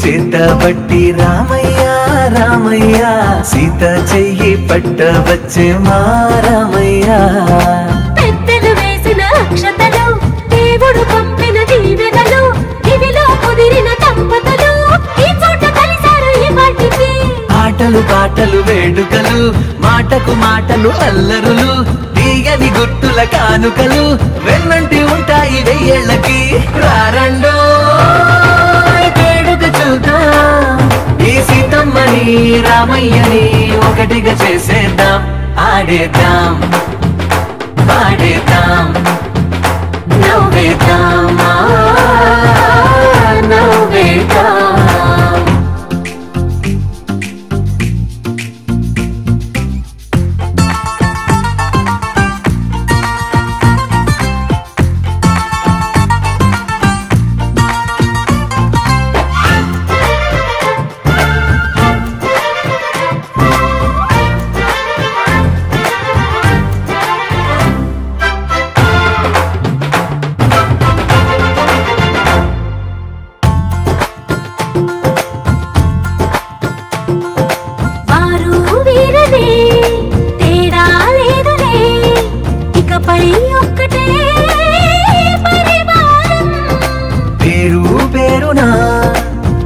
చేతబట్టి రామయ్య రామయ్య సీత చెయ్యి పట్టవచ్చే మా రామయ్య పెద్దలు వేసిన అక్షతలు దేవుడు పంపిన దీవెనలు ఇవిలో కుదిరిన దంపతులు ఈ చోట కలిసారు ఈ వాటికి ఆటలు పాటలు వేడుకలు మాటకు మాటలు అల్లరులు తీయని గుర్తుల కానుకలు వెన్నంటి ఉంటాయి వెయ్యేళ్ళకి రారండో ఈ సీతమ్మని రామయ్యని ఒకటిగా చేసేద్దాం ఆడేద్దాం పాడేద్దాం నవ్వేద్దాం నవ్వేద్దాం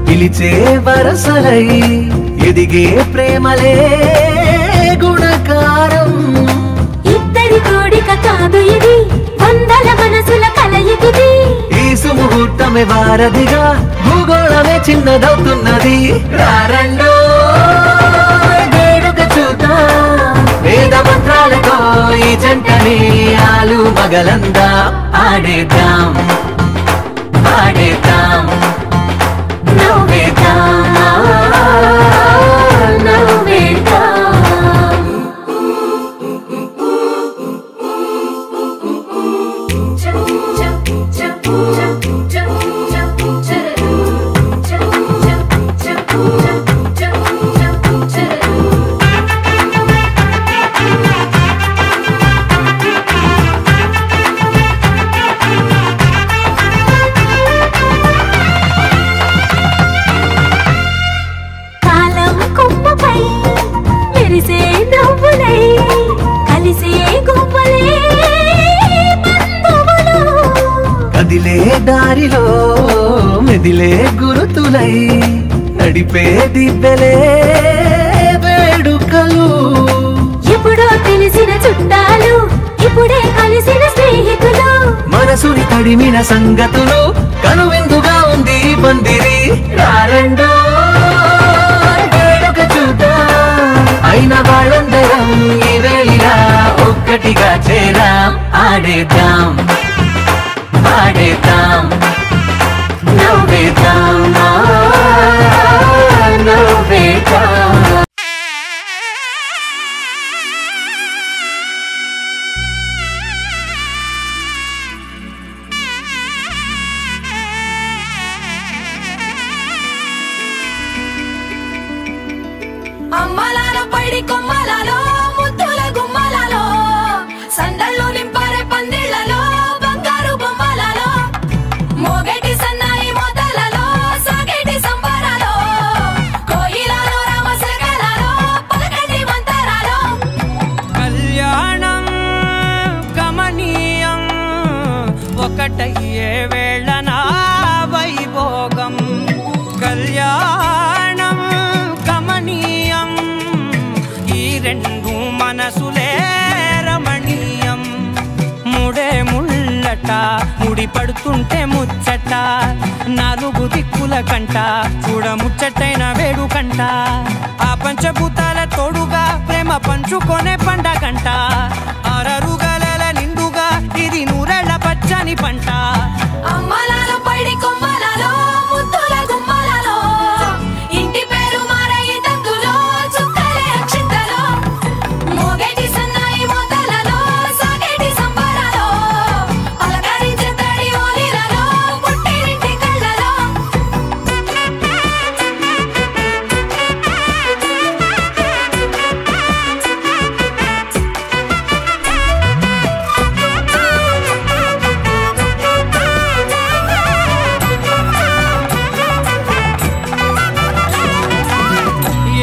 పిలిచే వరసలై ఎదిగే ప్రేమలే గుణకారం ఇద్దరి కోడిక కాదు ఇది వందల మనసుల కలయికిది ఈ సుముహూర్తమే వారధిగా భూగోళమే చిన్నదవుతున్నది రారండో వేడుక చూద్దాం వేద మంత్రాలతో ఈ జంటని ఆలు మగలందా ఆడేద్దాం ఆడేద్దాం కదిలే దారిలో మెదిలే గురుతులై నడిపే దివ్వెలే వేడుకలు. ఎప్పుడో తెలిసిన చుట్టాలు ఇప్పుడే కలిసిన స్నేహితులు, మనసుని తడిమిన సంగతులు కనువిందుగా ఉంది పందిరి. రారండో వేడుక చూద్దాం, అయిన వాళ్ళందరం ఈ వేళ ఒక్కటిగా చేరాం. ఆడేద్దాం ఆడేద్దాం నవ్వేద్దాం నవ్వేద్దాం. అమ్మలాల పైడి కొమ్మలలో ముద్దుల గుమ్మలలో సందళ్ళు నింపారే పందిళ్లలో బంగారు బొమ్మలలో మోగేటి సన్నాయి మొదలలో సాగేటి సంబరాలో కోయిలలో రామశకలలో పలకండి మంతరాలో. కళ్యాణం గమనీయం ఒకటయ్యే వేళన వైభోగం. కళ్యాణం గమనీయం ఈ రెండు మనసులే రమణీయం. ముడే ముళ్ళట ముడి పడుతుంటే ముచ్చట నాలుగు దిక్కుల కంట చూడ ముచ్చటైన వేడుకంట. ఆ పంచభూతాల తోడుగా ప్రేమ పంచుకొనే పండగంట. అరరుగల నిండుగా ఇది నూరెళ్ళ పచ్చని పంట. అమ్మలాల పైడి కొమ్మలలో ముద్దుల గుమ్మలలో ఇంటి పేరు మారయి తందులో చుక్కలే అక్షింతలో మోగేటి సన్నాయి మొదలలో సాగేటి సంబరాలో పలకరించే తడి ఓలిలలో పుట్టినింటి కళ్ళలో.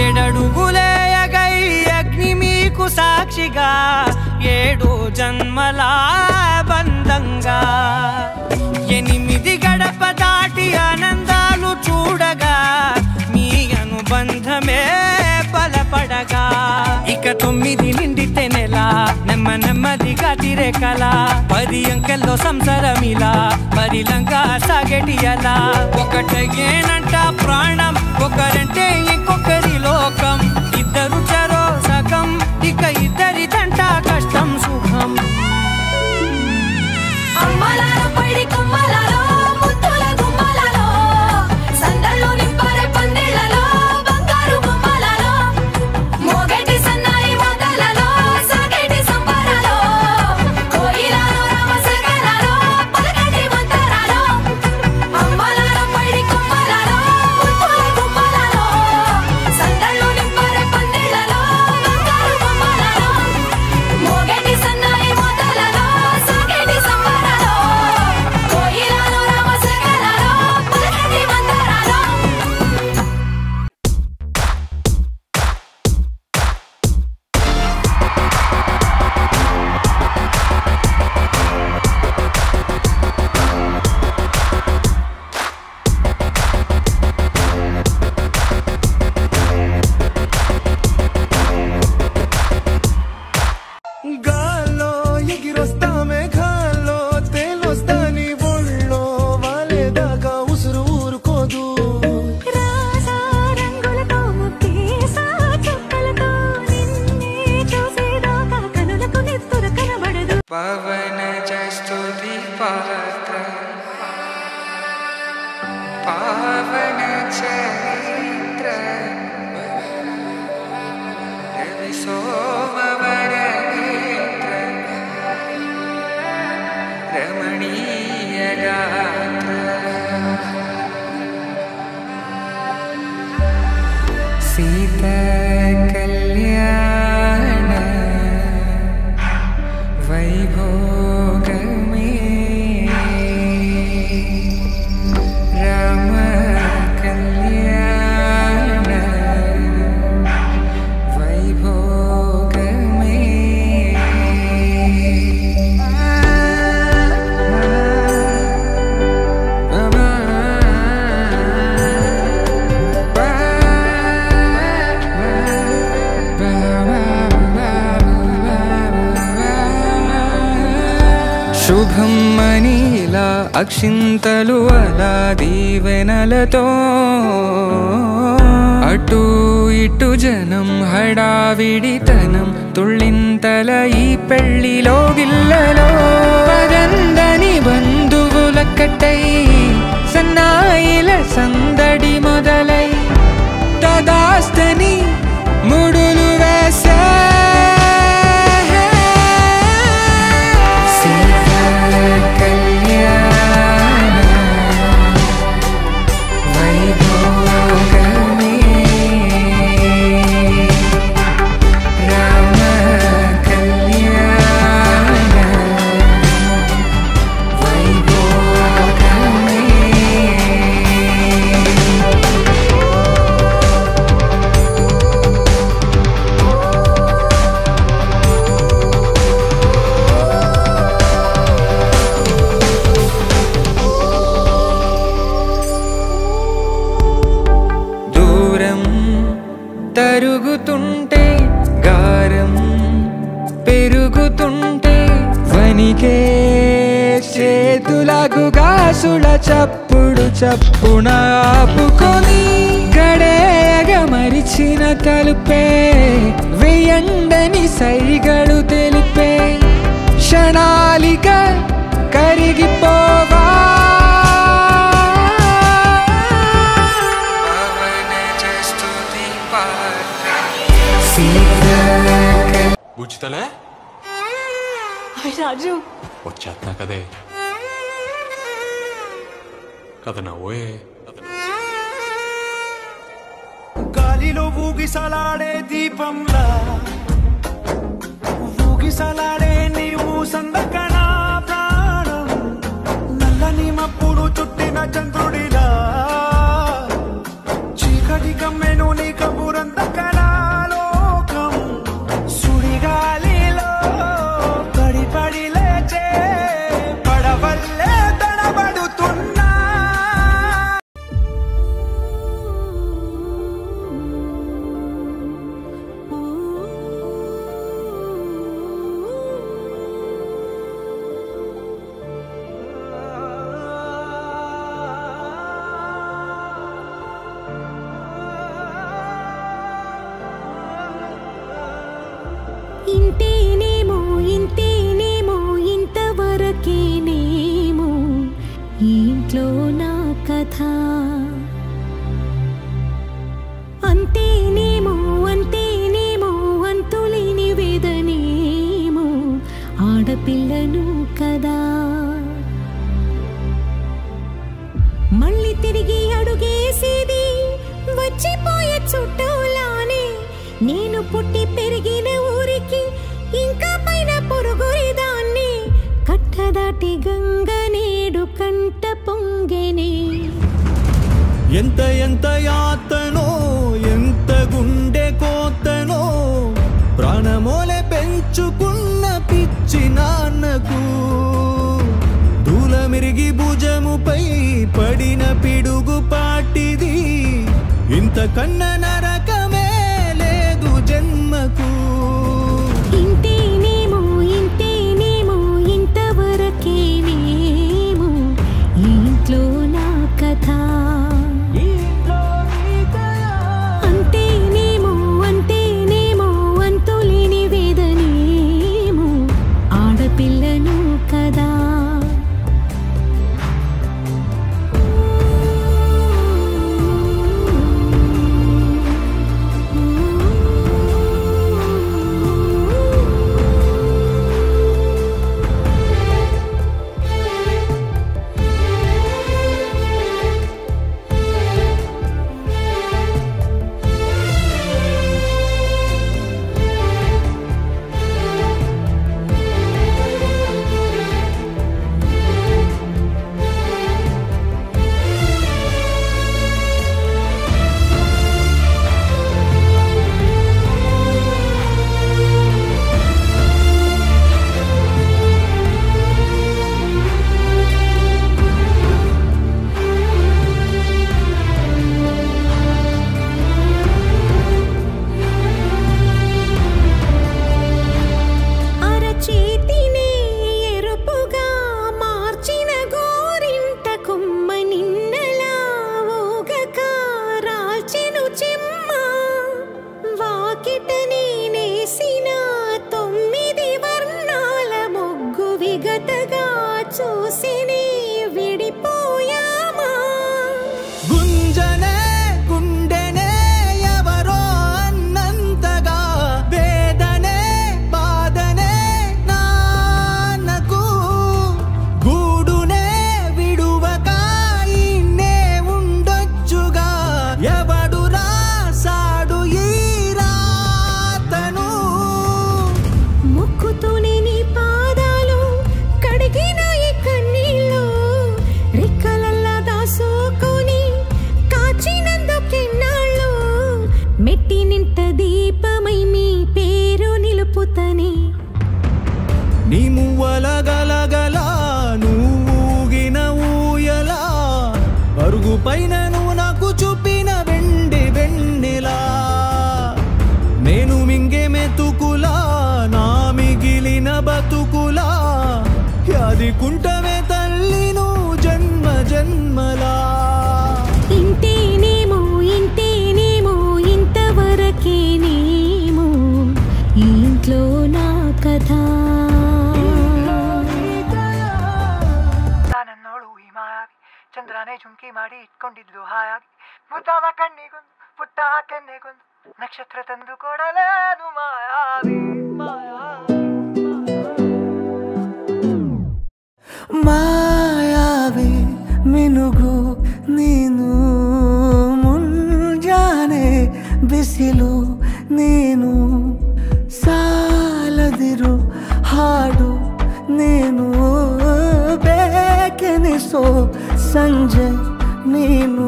ఏడడుగులేయగై అగ్ని మీకు సాక్షిగా ఏడు జన్మల బంధంగా 8 గడప దాటి ఆనందాలు చూడగా మీ అనుబంధమే బలపడగా. ఇక 9 నిండితే నెల నెమ్మదిగా తిరేకల 10 అంకెల్లో సంసారమిలా పరిలంగా సాగేటి అలా. ఒకటేనంట ప్రాణం ఒకరంటే ఇంకొకరి లోకం. ఇద్దరు చరో సగం ఇక ఇద్దరిదంట కష్టం సుఖం. అమ్మలాల పైడి కొమ్మలలో ముద్దుల గుమ్మలలో సందళ్ళు నింపారే పందిళ్లలో బంగారు బొమ్మలలో మోగేటి సన్నాయి మొదలలో సాగేటి సంబరాలో కోయిలలో రామశకలలో పలకండి మంతరాలో. అమ్మలాల పైడి కొమ్మలలో ముద్దుల గుమ్మలలో సందళ్ళు నింపారే పందిళ్లలో బంగారు బొమ్మలలో మోగేటి సన్నాయి మొదలలో సాగేటి సంబరాలో కోయిలలో రామశకలలో పలకండి మంతరాలో. గాల్లో ఎగిరొస్తా మేఘాల్లో తేలొస్తా నీ ఒళ్ళో వాలేదాకా ఉసురు ఊరుకోదు. రాసా రంగులతో ముక్కేసా చుక్కలతో నిన్నే చూసేదాకా కనులకు నిద్ర కనబడదు. పవన జస్తుతి పాత్ర పావన చరిత్ర రవి సోమవర నేత్ర రమణీయ గాత్ర. సీత కళ్యాణ వైభోగమే రామ కళ్యాణ వైభోగమే. రమ్మని ఇలా అక్షింతలు అలా దీవెనలతో అటు ఇటు జనం హడావిడితనం తుళ్ళింతల ఈ పెళ్లిలో గిల్లలో పదందని బంధువుల కట్టై సన్నాయిల సందడి మొదలై తదాస్తని ముడులు వేసే తరుగుతుంటే గారం పెరుగుతుంటే వనికే చేతులకు గాసుల చప్పుడు చప్పున ఆపుకొని గడేగ మరిచిన తలుపే వెయ్యండని సైగడు తెలిపే క్షణాలిక కరిగిపోవా బుచ్చితలే రాజు వచ్చేస్తున్నా కదే కథ నవ్వే గాలిలో ఊగిసలాడే దీపంలా ఊగిసలాడే నీవు సందకణ ప్రాణం నల్లని మప్పుడు చుట్టిన చంద్రుడిలా చీకటి కమ్మెను నీ కబురందకణ ఇంతేనేమో ఇంతేనేమో ఇంతవరకేనేమో ఇంట్లో నా కథ అంతేనేమో అంతేనేమో అంతులేని వేదనేమో ఆడపిల్లను కదా మళ్ళీ తిరిగి అడుగేసేది వచ్చిపోయే చుట్టూలానే నేను పుట్టి పెరిగిన ఊరికి ఇంకా పైన పొరుగురిదాన్ని కట్టదాటి గంగ నేడు కంట పొంగెనే ఎంత ఎంత యాతనో ఎంత గుండె కోతనో ప్రాణమోలే పెంచుకున్న పిచ్చి నాన్నకు దూలమిరిగి భుజముపై పడిన పిడుగు పాటిది ఇంతకన్నా నరకమే లేదు జన్మకు ఇంతేనేమో ఇంతేనేమో ఇంతవరకేనేమో ఇంట్లో నా కథ అంతేనేమో అంతేనేమో అంతులేని వేదనేమో ఆడపిల్లను కదా ಚಂದ್ರನೇ ಜುಂಕಿ ಮಾಡಿ ಇಟ್ಕೊಂಡಿದ್ಲು ಹಾಯಾಗಿ ಮುದ್ದಾದ ಕಣ್ಣಿಗೊಂದು ಪುಟ್ಟ ಕೆನ್ನೆಗೊಂದು ನಕ್ಷತ್ರ ತಂದು ಕೊಡಲೇನು ಮಾಯಾವಿ ಮಾಯಾವಿ ಮಿನುಗು ನೀನು ಮುಂಜಾನೆ ಬಿಸಿಲು ನೀನು ಸಾಲದಿರು ಹಾಡು ನೀನು ಬೇಕೆನಿಸೋ ಸಂಜೆ ನೀನು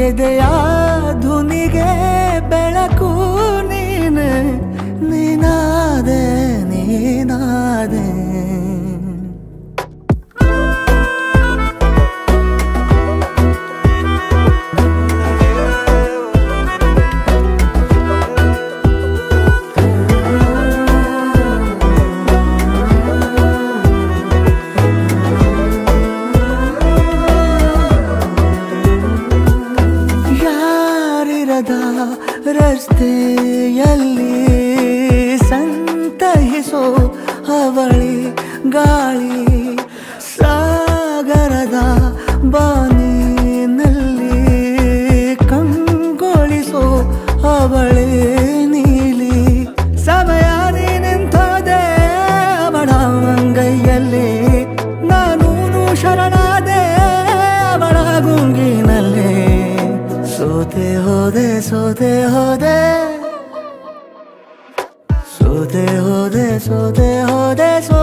ಎದೆಯ ಧುನಿಗೆ ಬೆಳಕು ನೀನೆ ನೀನಾದೆ ನೀನಾದೆ ರಸ್ತೆಯಲ್ಲಿ ಸಂತಹಿಸೋ ಅವಳಿ ಗಾಳಿ ಸಾಗರದ ಬಾನಿನಲ್ಲಿ ಕಂಗೊಳಿಸೋ ಅವಳೆ ನೀಲಿ ಸಮಯ ನಿಂತೋದೆ ಅವಳ ಅಂಗೈಯಲ್ಲಿ ನಾನು ಶರಣಾದೆ ಅವಳ ಗುಂಗಿನಲ್ಲಿ ಸೋತೆ ಹೋದೆ ಸೋತೆ ಹೋದೆ ಸೋತೆ ಹೋದೆ ಸೋತೆ ಹೋದೆ ಸೋ